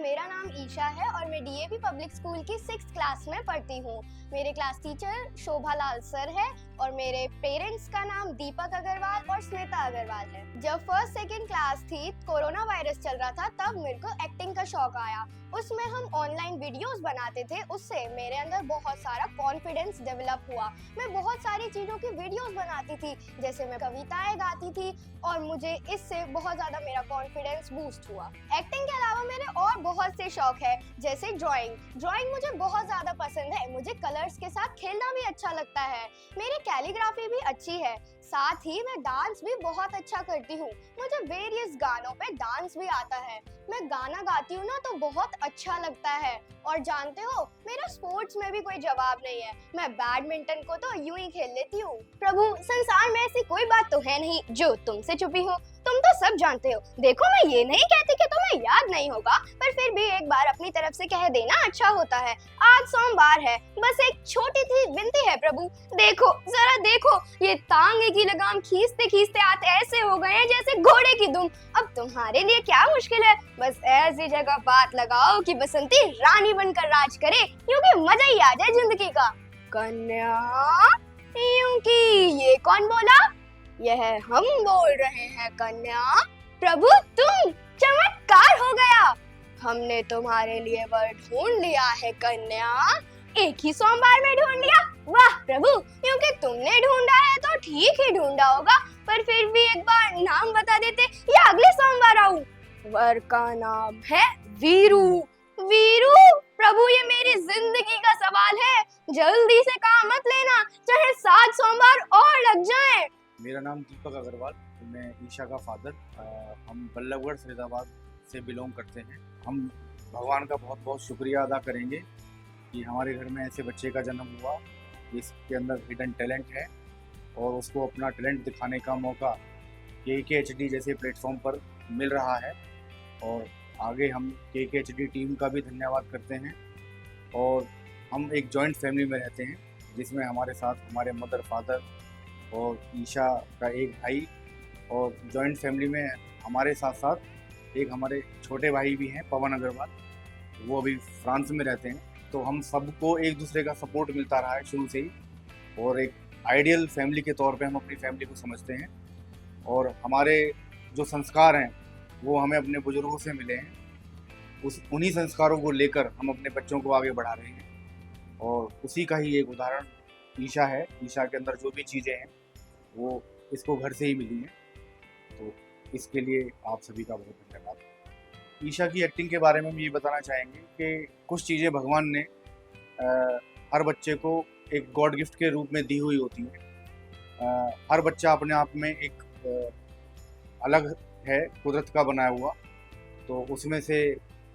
मेरा नाम ईशा है और मैं डीएवी पब्लिक स्कूल की 6th क्लास में पढ़ती हूँ। मेरे क्लास टीचर शोभा लाल सर है और मेरे पेरेंट्स का नाम दीपक अग्रवाल और स्मिता अग्रवाल है। जब फर्स्ट सेकंड क्लास थी, कोरोना वायरस चल रहा था, तब मेरे को एक्टिंग का शौक आया। उसमें हम ऑनलाइन वीडियोस बनाते थे, उससे मेरे अंदर बहुत सारा कॉन्फिडेंस डेवलप हुआ। मैं बहुत सारी चीज़ों की वीडियोस बनाती थी, जैसे मैं कविताएं गाती थी और मुझे इससे बहुत ज़्यादा मेरा कॉन्फिडेंस बूस्ट हुआ। एक्टिंग के अलावा मेरे और बहुत से शौक है, जैसे ड्राइंग मुझे बहुत ज़्यादा पसंद है। मुझे कलर्स के साथ खेलना भी अच्छा लगता है। मेरी कैलीग्राफी भी अच्छी है, साथ ही मैं डांस भी बहुत अच्छा करती हूँ। मुझे वेरियस गानों पे डांस भी आता है। मैं गाना गाती हूँ ना तो बहुत अच्छा लगता है। और जानते हो, मेरा स्पोर्ट्स में भी कोई जवाब नहीं है। मैं बैडमिंटन को तो यूं ही खेल लेती हूँ। प्रभु, संसार में ऐसी कोई बात तो है नहीं जो तुमसे छुपी हो। तुम तो सब जानते हो। देखो, मैं ये नहीं कहती कि तुम्हें याद नहीं होगा, पर फिर भी एक बार अपनी तरफ से कह देना अच्छा होता है। आज सोमवार है, बस एक छोटी सी विनती है प्रभु। देखो, जरा देखो, ये तांगे की लगाम खींचते खींचते हाथ ऐसे हो गए हैं जैसे घोड़े की दुम। अब तुम्हारे लिए क्या मुश्किल है, बस ऐसी जगह बात लगाओ कि बसंती रानी बनकर राज करे, क्योंकि मजा ही आ जाए जिंदगी का। कन्या, यूं की ये कौन बोला? यह हम बोल रहे हैं कन्या। प्रभु, तुम, चमत्कार हो गया। हमने तुम्हारे लिए वर ढूंढ लिया है कन्या। एक ही सोमवार में ढूंढ लिया? वाह प्रभु, क्योंकि तुमने ढूंढा है तो ठीक ही ढूंढा होगा, पर फिर भी एक बार नाम बता देते या अगले सोमवार आऊं। वर का नाम है वीरू। वीरू, प्रभु, ये मेरी जिंदगी का सवाल है। जल्दी से काम मत लेना, चाहे 7 सोमवार और लग जाएं। मेरा नाम दीपक अग्रवाल, मैं ईशा का फादर। हम बल्लभगढ़ फरीदाबाद से बिलोंग करते हैं। हम भगवान का बहुत बहुत शुक्रिया अदा करेंगे कि हमारे घर में ऐसे बच्चे का जन्म हुआ जिसके अंदर हिडन टैलेंट है और उसको अपना टैलेंट दिखाने का मौका KKHD जैसे प्लेटफॉर्म पर मिल रहा है। और आगे हम KKHD टीम का भी धन्यवाद करते हैं। और हम एक जॉइंट फैमिली में रहते हैं, जिसमें हमारे साथ हमारे मदर, फादर और ईशा का एक भाई, और जॉइंट फैमिली में हमारे साथ साथ एक हमारे छोटे भाई भी हैं, पवन अग्रवाल। वो अभी फ्रांस में रहते हैं। तो हम सबको एक दूसरे का सपोर्ट मिलता रहा है शुरू से ही, और एक आइडियल फैमिली के तौर पे हम अपनी फैमिली को समझते हैं। और हमारे जो संस्कार हैं वो हमें अपने बुजुर्गों से मिले हैं। उन्हीं संस्कारों को लेकर हम अपने बच्चों को आगे बढ़ा रहे हैं, और उसी का ही एक उदाहरण ईशा है। ईशा के अंदर जो भी चीज़ें हैं वो इसको घर से ही मिली हैं, तो इसके लिए आप सभी का बहुत धन्यवाद। ईशा की एक्टिंग के बारे में हम ये बताना चाहेंगे कि कुछ चीज़ें भगवान ने हर बच्चे को एक गॉड गिफ्ट के रूप में दी हुई होती हैं। हर बच्चा अपने आप में एक अलग है, कुदरत का बनाया हुआ। तो उसमें से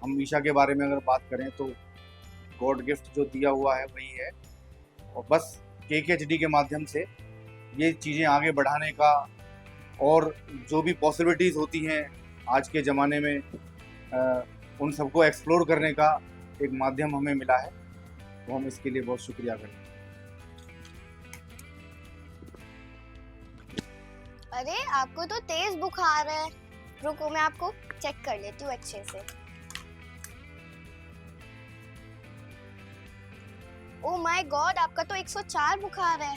हम ईशा के बारे में अगर बात करें तो गॉड गिफ्ट जो दिया हुआ है वही है, और बस KKHD के माध्यम से ये चीज़ें आगे बढ़ाने का और जो भी पॉसिबिलिटीज़ होती हैं आज के ज़माने में उन सबको एक्सप्लोर करने का एक माध्यम हमें मिला है। तो हम इसके लिए बहुत शुक्रिया करते हैं। अरे, आपको तो तेज बुखार है। रुको, मैं आपको चेक कर लेती हूँ अच्छे से। ओह माय गॉड, आपका तो 104 बुखार है।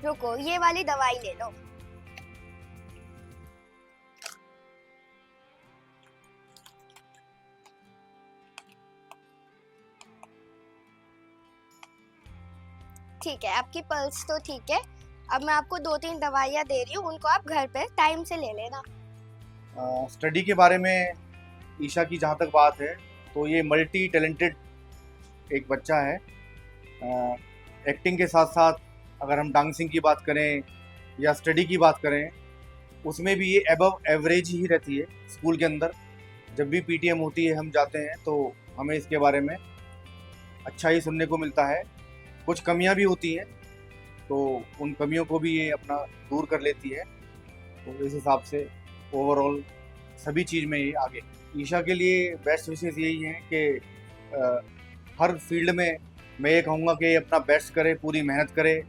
रुको, ये वाली दवाई ले लो। ठीक है, आपकी पल्स तो ठीक है। अब मैं आपको 2-3 दवाइयाँ दे रही हूँ, उनको आप घर पे टाइम से ले लेना। स्टडी के बारे में ईशा की जहाँ तक बात है, तो ये मल्टी टैलेंटेड एक बच्चा है। एक्टिंग के साथ साथ अगर हम डांसिंग की बात करें या स्टडी की बात करें, उसमें भी ये एबव एवरेज ही रहती है। स्कूल के अंदर जब भी PTM होती है, हम जाते हैं तो हमें इसके बारे में अच्छा ही सुनने को मिलता है। कुछ कमियां भी होती हैं, तो उन कमियों को भी ये अपना दूर कर लेती है। तो इस हिसाब से ओवरऑल सभी चीज़ में ये आगे। ईशा के लिए बेस्ट विशेष यही है कि हर फील्ड में मैं ये कहूँगा कि अपना बेस्ट करे, पूरी मेहनत करे,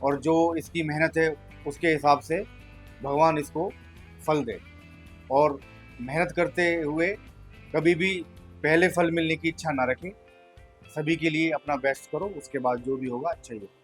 और जो इसकी मेहनत है उसके हिसाब से भगवान इसको फल दे। और मेहनत करते हुए कभी भी पहले फल मिलने की इच्छा ना रखें। सभी के लिए अपना बेस्ट करो, उसके बाद जो भी होगा अच्छा ही होगा।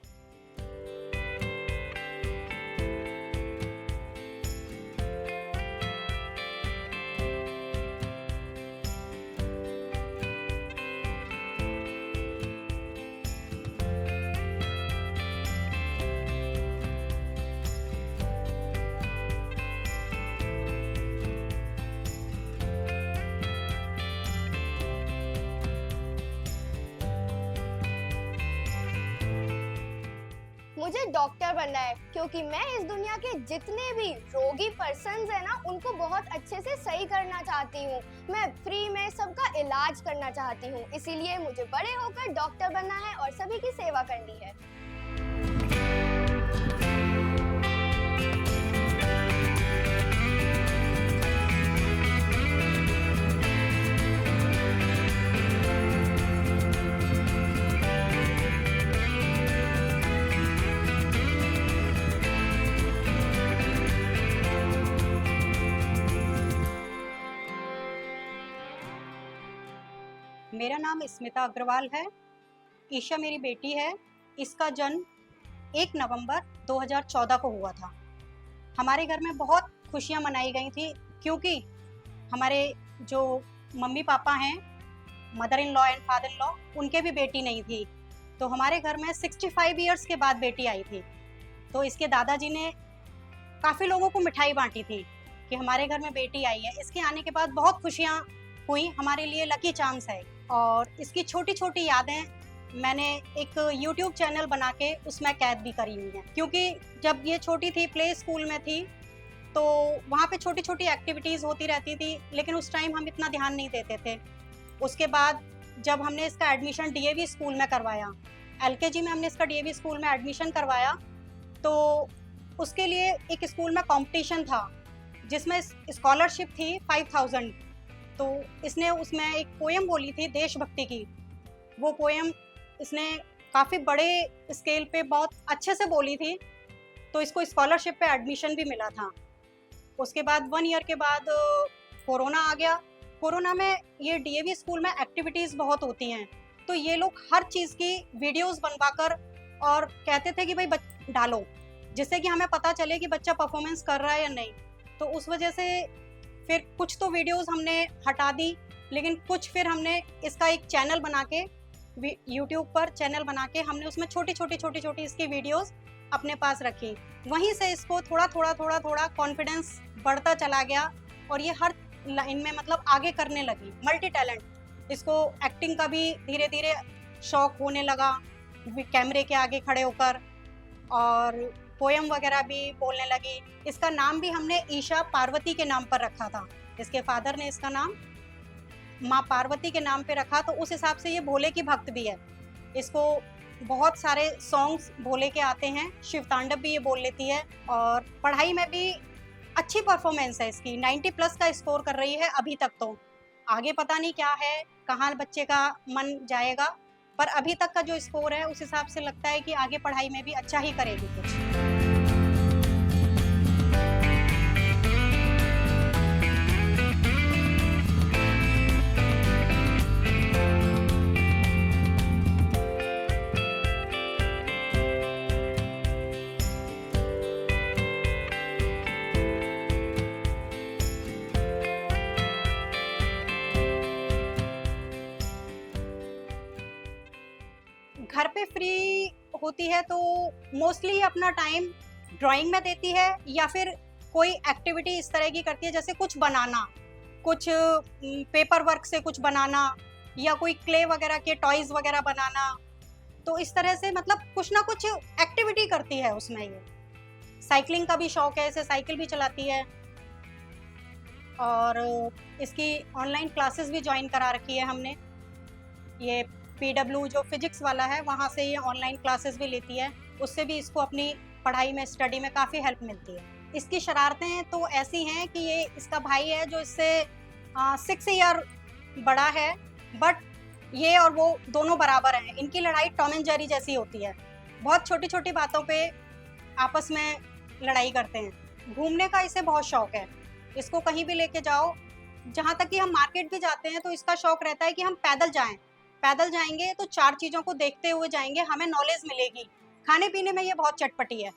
मुझे डॉक्टर बनना है क्योंकि मैं इस दुनिया के जितने भी रोगी पर्सन्स है ना उनको बहुत अच्छे से सही करना चाहती हूँ। मैं फ्री में सबका इलाज करना चाहती हूँ, इसीलिए मुझे बड़े होकर डॉक्टर बनना है और सभी की सेवा करनी है। मेरा नाम स्मिता अग्रवाल है। ईशा मेरी बेटी है। इसका जन्म 1 नवंबर 2014 को हुआ था। हमारे घर में बहुत खुशियां मनाई गई थी क्योंकि हमारे जो मम्मी पापा हैं, mother in law and father in law, उनके भी बेटी नहीं थी। तो हमारे घर में 65 इयर्स के बाद बेटी आई थी। तो इसके दादाजी ने काफ़ी लोगों को मिठाई बांटी थी कि हमारे घर में बेटी आई है। इसके आने के बाद बहुत खुशियाँ हुई, हमारे लिए लकी चांस है। और इसकी छोटी छोटी यादें मैंने एक YouTube चैनल बना के उसमें कैद भी करी हुई हैं, क्योंकि जब ये छोटी थी, प्ले स्कूल में थी, तो वहाँ पे छोटी छोटी एक्टिविटीज़ होती रहती थी, लेकिन उस टाइम हम इतना ध्यान नहीं देते थे। उसके बाद जब हमने इसका एडमिशन DAV स्कूल में करवाया, LKG में हमने इसका DAV स्कूल में एडमिशन करवाया, तो उसके लिए एक स्कूल में कंपटीशन था जिसमें स्कॉलरशिप थी 5000। तो इसने उसमें एक पोएम बोली थी देशभक्ति की। वो पोएम इसने काफ़ी बड़े स्केल पे बहुत अच्छे से बोली थी, तो इसको स्कॉलरशिप पे एडमिशन भी मिला था। उसके बाद 1 ईयर के बाद कोरोना आ गया। कोरोना में ये DAV स्कूल में एक्टिविटीज़ बहुत होती हैं, तो ये लोग हर चीज़ की वीडियोस बनवाकर और कहते थे कि भाई डालो, जिससे कि हमें पता चले कि बच्चा परफॉर्मेंस कर रहा है या नहीं। तो उस वजह से फिर कुछ तो वीडियोस हमने हटा दी, लेकिन कुछ फिर हमने इसका एक चैनल बना के YouTube पर चैनल बना के हमने उसमें छोटी छोटी इसकी वीडियोस अपने पास रखी। वहीं से इसको थोड़ा थोड़ा कॉन्फिडेंस बढ़ता चला गया और ये हर लाइन में मतलब आगे करने लगी। मल्टी टैलेंट, इसको एक्टिंग का भी धीरे धीरे शौक होने लगा, कैमरे के आगे खड़े होकर, और पोएम वगैरह भी बोलने लगी। इसका नाम भी हमने ईशा पार्वती के नाम पर रखा था। इसके फादर ने इसका नाम माँ पार्वती के नाम पे रखा, तो उस हिसाब से ये भोले की भक्त भी है। इसको बहुत सारे सॉन्ग्स भोले के आते हैं, शिव तांडव भी ये बोल लेती है, और पढ़ाई में भी अच्छी परफॉर्मेंस है इसकी। 90+ का स्कोर कर रही है अभी तक। तो आगे पता नहीं क्या है, कहाँ बच्चे का मन जाएगा, पर अभी तक का जो स्कोर है उस हिसाब से लगता है कि आगे पढ़ाई में भी अच्छा ही करेगी कुछ। घर पे फ्री होती है तो मोस्टली अपना टाइम ड्राइंग में देती है, या फिर कोई एक्टिविटी इस तरह की करती है जैसे कुछ बनाना, कुछ पेपर वर्क से कुछ बनाना, या कोई क्ले वगैरह के टॉयज वगैरह बनाना। तो इस तरह से मतलब कुछ ना कुछ एक्टिविटी करती है उसमें। ये साइकिलिंग का भी शौक है, इसे साइकिल भी चलाती है, और इसकी ऑनलाइन क्लासेस भी ज्वाइन करा रखी है हमने। ये PW जो फिजिक्स वाला है वहाँ से ये ऑनलाइन क्लासेस भी लेती है, उससे भी इसको अपनी पढ़ाई में, स्टडी में काफ़ी हेल्प मिलती है। इसकी शरारतें तो ऐसी हैं कि ये इसका भाई है जो इससे 6 ईयर बड़ा है, बट ये और वो दोनों बराबर हैं। इनकी लड़ाई टॉम एंड जेरी जैसी होती है, बहुत छोटी छोटी बातों पे आपस में लड़ाई करते हैं। घूमने का इसे बहुत शौक है, इसको कहीं भी लेके जाओ, जहाँ तक कि हम मार्केट भी जाते हैं तो इसका शौक रहता है कि हम पैदल जाएं। पैदल जाएंगे तो 4 चीज़ों को देखते हुए जाएंगे, हमें नॉलेज मिलेगी। खाने पीने में ये बहुत चटपटी है,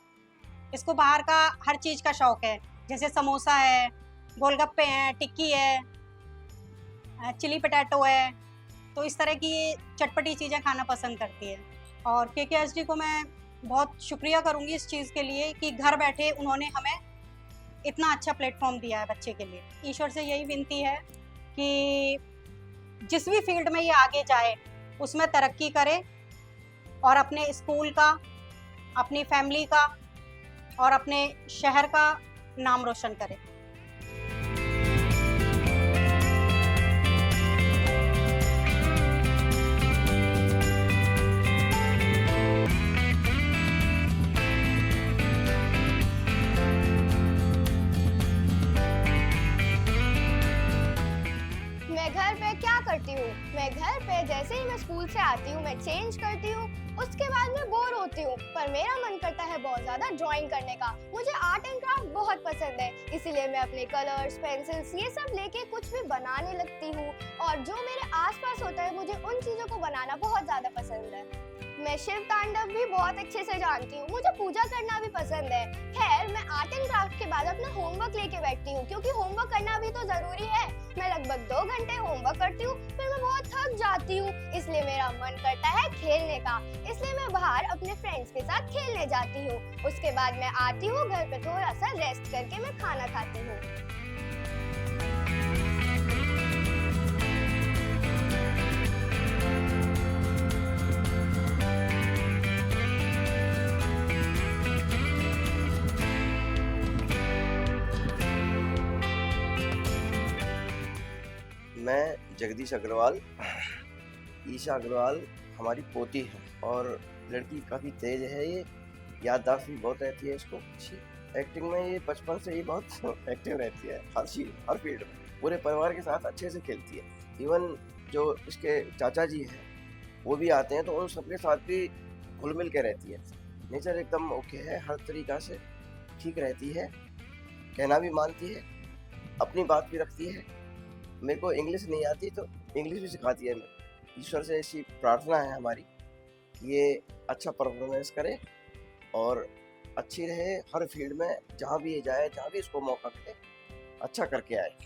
इसको बाहर का हर चीज़ का शौक है, जैसे समोसा है, गोलगप्पे हैं, टिक्की है, चिली पटैटो है, तो इस तरह की ये चटपटी चीज़ें खाना पसंद करती है। और KKHD को मैं बहुत शुक्रिया करूँगी इस चीज़ के लिए कि घर बैठे उन्होंने हमें इतना अच्छा प्लेटफॉर्म दिया है बच्चे के लिए। ईश्वर से यही विनती है कि जिस भी फील्ड में ये आगे जाए उसमें तरक्की करे और अपने स्कूल का, अपनी फैमिली का और अपने शहर का नाम रोशन करे। मैं घर पे क्या करती हूँ? मैं घर पे जैसे ही मैं स्कूल से आती हूँ मैं चेंज करती हूँ, उसके बाद मैं बोर होती हूँ, पर मेरा मन करता है बहुत ज़्यादा ड्राइंग करने का। मुझे आर्ट एंड क्राफ्ट बहुत पसंद है, इसीलिए मैं अपने कलर्स, पेंसिल्स ये सब लेके कुछ भी बनाने लगती हूँ और जो मेरे आसपास होता है मुझे उन चीज़ों को बनाना बहुत ज़्यादा पसंद है। मैं शिव तांडव भी बहुत अच्छे से जानती हूँ, मुझे पूजा करना भी पसंद है। खैर, मैं आर्ट एंड क्राफ्ट के बाद अपना होमवर्क लेके बैठती हूँ क्योंकि होमवर्क करना भी तो जरूरी है। मैं लगभग 2 घंटे होमवर्क करती हूँ, फिर मैं बहुत थक जाती हूँ, इसलिए मेरा मन करता है खेलने का। इसलिए मैं बाहर अपने फ्रेंड्स के साथ खेलने जाती हूँ। उसके बाद मैं आती हूँ घर पे, थोड़ा सा रेस्ट करके मैं खाना खाती हूँ। मैं जगदीश अग्रवाल, ईशा अग्रवाल हमारी पोती है और लड़की काफ़ी तेज़ है, ये याददाश्त भी बहुत रहती है इसको अच्छी। एक्टिंग में ये बचपन से ही बहुत एक्टिव रहती है, हर चीज़, हर फील्ड में पूरे परिवार के साथ अच्छे से खेलती है। इवन जो इसके चाचा जी हैं वो भी आते हैं तो उन सबके साथ भी घुल मिल के रहती है। नेचर एकदम ओके है, हर तरीक़ा से ठीक रहती है, कहना भी मानती है, अपनी बात भी रखती है। मेरे को इंग्लिश नहीं आती तो इंग्लिश भी सिखाती है। ईश्वर से ऐसी प्रार्थना है हमारी कि ये अच्छा परफॉर्मेंस करे और अच्छी रहे हर फील्ड में, जहाँ भी ये जाए, जहाँ भी इसको मौका मिले, अच्छा करके आए।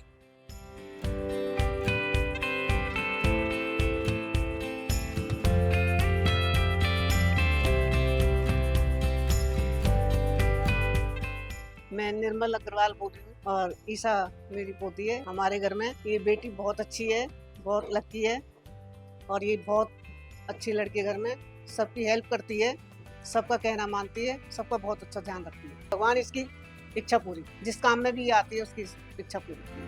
मैं निर्मल अग्रवाल बोल रही हूँ और ईशा मेरी पोती है। हमारे घर में ये बेटी बहुत अच्छी है, बहुत लकी है और ये बहुत अच्छी लड़की घर में सबकी हेल्प करती है, सबका कहना मानती है, सबका बहुत अच्छा ध्यान रखती है। भगवान इसकी इच्छा पूरी, जिस काम में भी आती है उसकी इच्छा पूरी।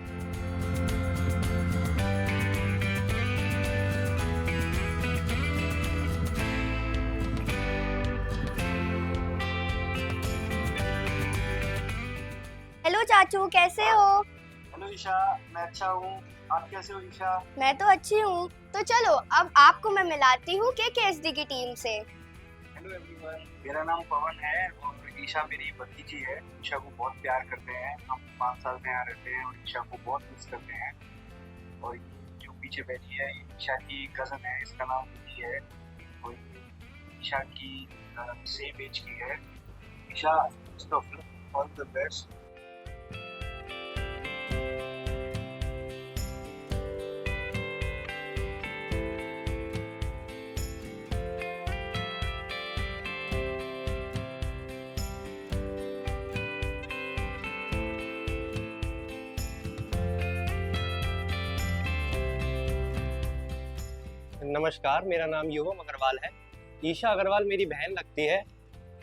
हेलो चाचू, कैसे हो? हेलो ईशा, मैं अच्छा हूँ। आप कैसे हो ईशा? मैं तो अच्छी हूँ। तो चलो अब आपको मैं मिलाती हूँ KKHD की टीम से। हेलो एवरीवन, मेरा नाम पवन है और ईशा मेरी भतीजी है। ईशा को बहुत प्यार करते हैं, हम 5 साल से यहाँ रहते हैं और ईशा को बहुत मिस करते हैं। और ये जो पीछे बैठी है ये ईशा की कज़न है, इसका नाम विधि है और ये ईशा की सेम एज की है। Isha, all the best. नमस्कार, मेरा नाम युवम अग्रवाल है। ईशा अग्रवाल मेरी बहन लगती है।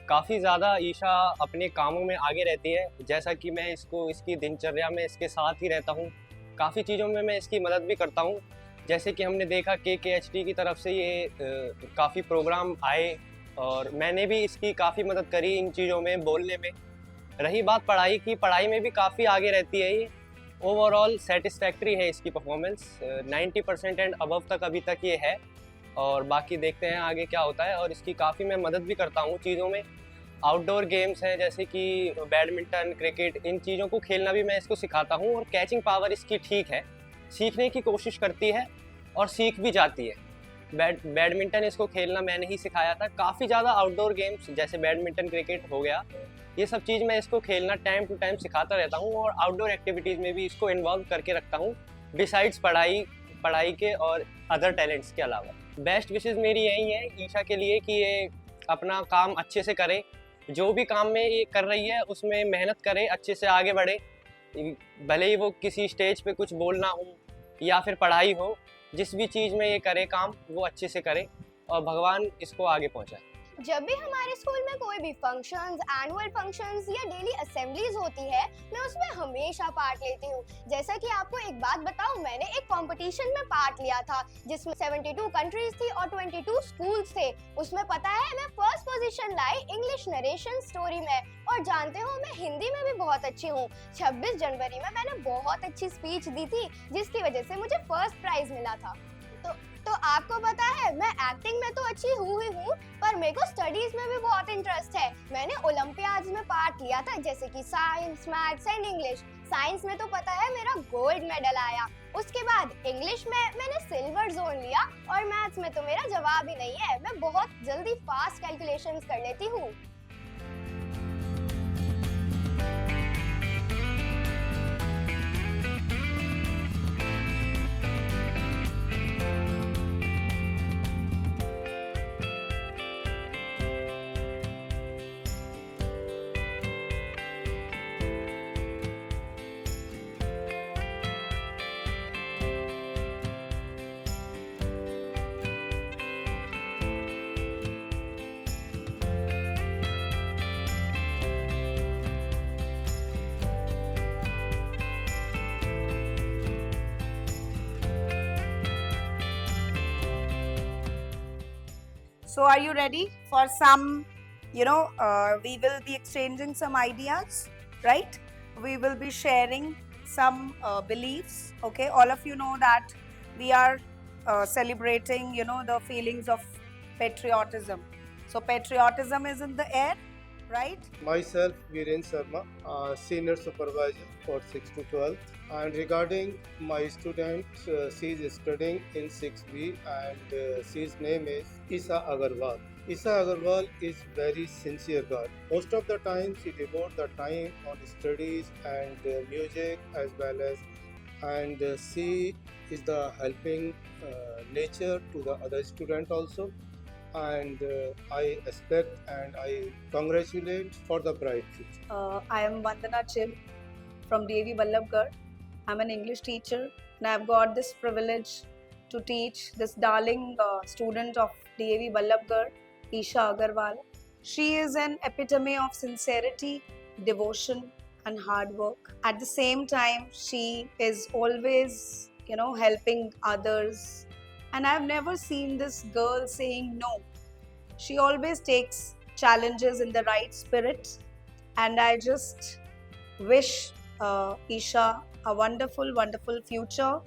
काफ़ी ज़्यादा ईशा अपने कामों में आगे रहती है, जैसा कि मैं इसकी दिनचर्या में इसके साथ ही रहता हूँ। काफ़ी चीज़ों में मैं इसकी मदद भी करता हूँ, जैसे कि हमने देखा KKHD की तरफ से ये काफ़ी प्रोग्राम आए और मैंने भी इसकी काफ़ी मदद करी इन चीज़ों में, बोलने में। रही बात पढ़ाई की, पढ़ाई में भी काफ़ी आगे रहती है ये। ओवरऑल सेटिस्फैक्ट्री है इसकी परफॉर्मेंस, 90% एंड अबव तक अभी तक ये है और बाकी देखते हैं आगे क्या होता है। और इसकी काफ़ी मैं मदद भी करता हूँ चीज़ों में। आउटडोर गेम्स हैं जैसे कि बैडमिंटन, क्रिकेट, इन चीज़ों को खेलना भी मैं इसको सिखाता हूँ और कैचिंग पावर इसकी ठीक है, सीखने की कोशिश करती है और सीख भी जाती है। बैडमिंटन इसको खेलना मैंने ही सिखाया था। काफ़ी ज़्यादा आउटडोर गेम्स जैसे बैडमिंटन, क्रिकेट हो गया, ये सब चीज़ मैं इसको खेलना टाइम टू टाइम सिखाता रहता हूँ और आउटडोर एक्टिविटीज़ में भी इसको इन्वॉल्व करके रखता हूँ, बिसाइड्स पढ़ाई के और अदर टैलेंट्स के अलावा। बेस्ट विशेज़ मेरी यही है ईशा के लिए कि ये अपना काम अच्छे से करे, जो भी काम में ये कर रही है उसमें मेहनत करे, अच्छे से आगे बढ़े, भले ही वो किसी स्टेज पे कुछ बोलना हो या फिर पढ़ाई हो, जिस भी चीज़ में ये करे काम वो अच्छे से करे और भगवान इसको आगे पहुँचाए। जब भी हमारे स्कूल में कोई भी फंक्शंस, एनुअल फंक्शंस या डेली असेंबलीज होती है, मैं उसमें हमेशा पार्ट लेती हूँ। जैसा कि आपको एक बात बताऊँ, मैंने एक कंपटीशन में पार्ट लिया था जिसमें 72 कंट्रीज थी और 22 स्कूल्स थे। उसमें पता है मैं फर्स्ट पोजीशन लाई इंग्लिश नरेशन स्टोरी में, और जानते हो मैं हिंदी में भी बहुत अच्छी हूँ। 26 जनवरी में मैंने बहुत अच्छी स्पीच दी थी जिसकी वजह से मुझे फर्स्ट प्राइज मिला था। तो आपको पता है मैं एक्टिंग में तो अच्छी हूँ ही हूँ, पर मेरे को स्टडीज में भी बहुत इंटरेस्ट है। मैंने ओलंपियाड्स में पार्ट लिया था जैसे कि science, maths and English. Science में तो पता है मेरा गोल्ड मेडल आया। उसके बाद इंग्लिश में मैंने सिल्वर जोन लिया और मैथ्स में तो मेरा जवाब ही नहीं है। मैं बहुत जल्दी फास्ट कैलकुलेशंस कर लेती हूँ। So are you ready for some, we will be exchanging some ideas, right? We will be sharing some beliefs, okay? All of you know that we are celebrating, the feelings of patriotism. So patriotism is in the air, right? Myself, Viren Sharma, Senior Supervisor for 6 to 12. And regarding my student, she is studying in 6B and she's name is Isha Agarwal. Isha Agarwal is very sincere girl. Most of the time she devotes the time on studies and music as well as, and she is the helping nature to the other student also. And I expect and I congratulate for the bright future. I am Vandana Chib from DAV Vallabhgarh. I'm an English teacher and I've got this privilege to teach this darling student of DAV Vallabhgarh, Isha Agarwal. She is an epitome of sincerity, devotion and hard work. At the same time, she is always, helping others. And I've never seen this girl saying no. She always takes challenges in the right spirit. And I just wish Isha a wonderful, wonderful future.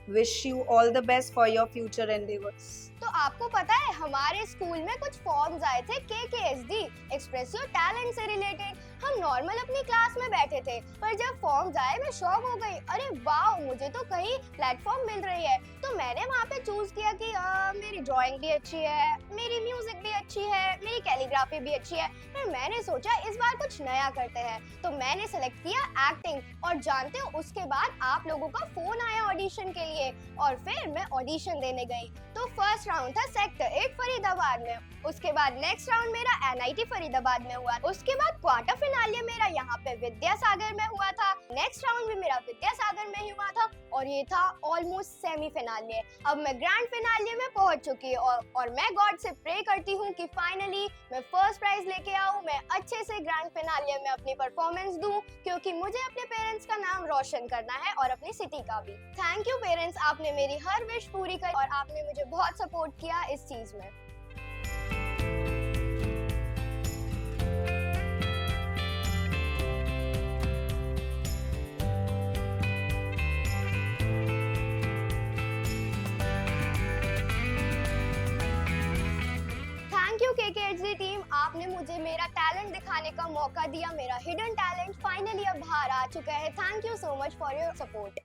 Wish you all the best for your future endeavors. तो आपको पता है हमारे school में कुछ forms आए थे KKSD, express your talent से रिलेटेड। हम नॉर्मल अपनी क्लास में बैठे थे, पर जब फॉर्म्स आए मैं शॉक हो गई। अरे वाह, मुझे तो कहीं प्लेटफॉर्म मिल रही है। तो मैंने वहाँ पे चूज किया कि मेरी ड्राइंग भी अच्छी है, मेरी म्यूजिक भी अच्छी है, मेरी कैलीग्राफी भी अच्छी है। फिर मैंने सोचा इस बार कुछ नया करते हैं, तो मैंने सेलेक्ट किया एक्टिंग। और जानते हो उसके बाद आप लोगों का फोन आया ऑडिशन के लिए और फिर मैं ऑडिशन देने गई। तो फर्स्ट राउंड था सेक्टर 8 फरीदाबाद में, उसके बाद नेक्स्ट राउंड मेरा NIT फरीदाबाद में हुआ, उसके बाद क्वार्टर फिनाले मेरा यहाँ पे विद्यासागर में हुआ था, नेक्स्ट राउंड भी मेरा विद्यासागर में ही हुआ था और ये था ऑलमोस्ट सेमी फिनाले। अब मैं ग्रैंड फिनाले में पहुंच चुकी हूँ और मैं गॉड से प्रे करती हूँ कि फाइनली मैं फर्स्ट प्राइज लेके आऊँ, मैं अच्छे से ग्रैंड फिनाले में अपनी परफॉर्मेंस दूँ, क्योंकि मुझे अपने पेरेंट्स का नाम रोशन करना है और अपनी सिटी का भी। थैंक यू पेरेंट्स, आपने मेरी हर विश पूरी करी और आपने मुझे बहुत सपोर्ट किया इस चीज में। Thank you KKHD team time आपने मुझे मेरा टैलेंट दिखाने का मौका दिया। मेरा हिडन टैलेंट फाइनली अब बाहर आ चुका है। Thank you so much for your support.